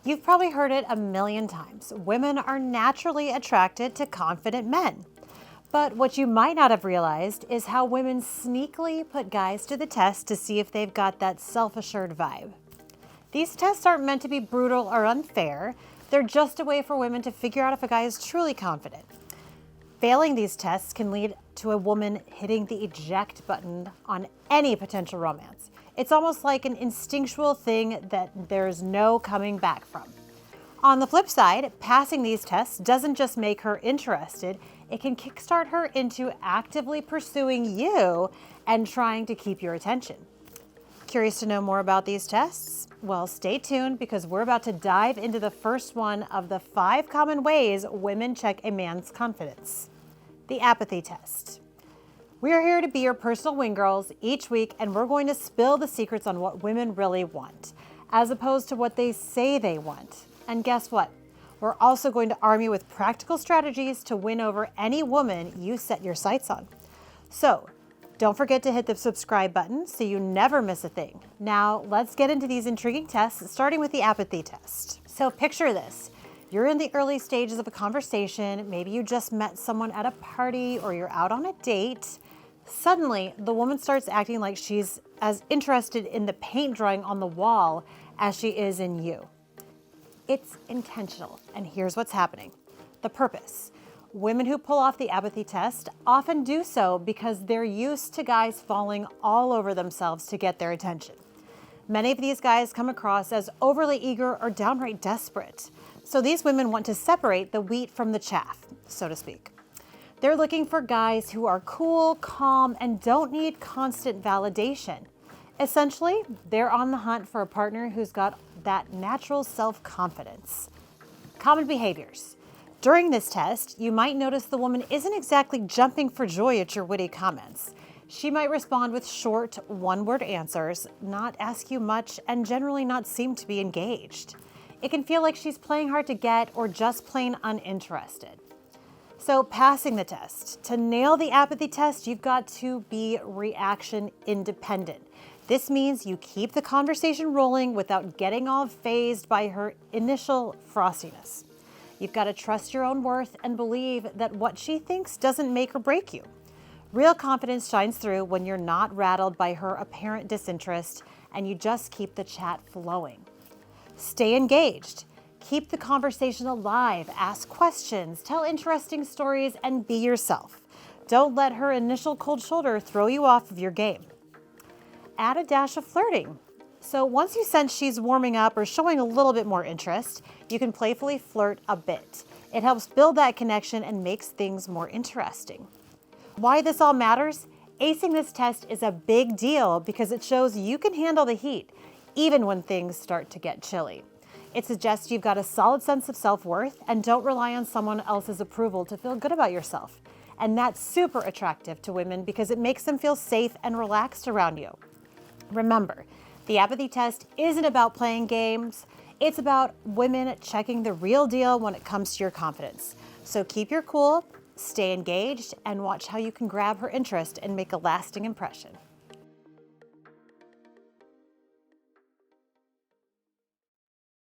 You've probably heard it a million times. Women are naturally attracted to confident men. But what you might not have realized is how women sneakily put guys to the test to see if they've got that self-assured vibe. These tests aren't meant to be brutal or unfair. They're just a way for women to figure out if a guy is truly confident. Failing these tests can lead to a woman hitting the eject button on any potential romance. It's almost like an instinctual thing that there's no coming back from. On the flip side, passing these tests doesn't just make her interested, it can kickstart her into actively pursuing you and trying to keep your attention. Curious to know more about these tests? Well, stay tuned because we're about to dive into the first one of the 5 common ways women check a man's confidence. The apathy test. We're here to be your personal wing girls each week, and we're going to spill the secrets on what women really want, as opposed to what they say they want. And guess what? We're also going to arm you with practical strategies to win over any woman you set your sights on. So, don't forget to hit the subscribe button so you never miss a thing. Now, let's get into these intriguing tests, starting with the apathy test. So picture this. You're in the early stages of a conversation. Maybe you just met someone at a party or you're out on a date. Suddenly, the woman starts acting like she's as interested in the paint drawing on the wall as she is in you. It's intentional, and here's what's happening. The purpose. Women who pull off the apathy test often do so because they're used to guys falling all over themselves to get their attention. Many of these guys come across as overly eager or downright desperate. So these women want to separate the wheat from the chaff, so to speak. They're looking for guys who are cool, calm, and don't need constant validation. Essentially, they're on the hunt for a partner who's got that natural self-confidence. Common behaviors. During this test, you might notice the woman isn't exactly jumping for joy at your witty comments. She might respond with short, one-word answers, not ask you much, and generally not seem to be engaged. It can feel like she's playing hard to get or just plain uninterested. So passing the test. To nail the apathy test, you've got to be reaction independent. This means you keep the conversation rolling without getting all fazed by her initial frostiness. You've got to trust your own worth and believe that what she thinks doesn't make or break you. Real confidence shines through when you're not rattled by her apparent disinterest and you just keep the chat flowing. Stay engaged. Keep the conversation alive, ask questions, tell interesting stories, and be yourself. Don't let her initial cold shoulder throw you off of your game. Add a dash of flirting. So once you sense she's warming up or showing a little bit more interest, you can playfully flirt a bit. It helps build that connection and makes things more interesting. Why this all matters? Acing this test is a big deal because it shows you can handle the heat, even when things start to get chilly. It suggests you've got a solid sense of self-worth and don't rely on someone else's approval to feel good about yourself. And that's super attractive to women because it makes them feel safe and relaxed around you. Remember, the apathy test isn't about playing games. It's about women checking the real deal when it comes to your confidence. So keep your cool, stay engaged, and watch how you can grab her interest and make a lasting impression.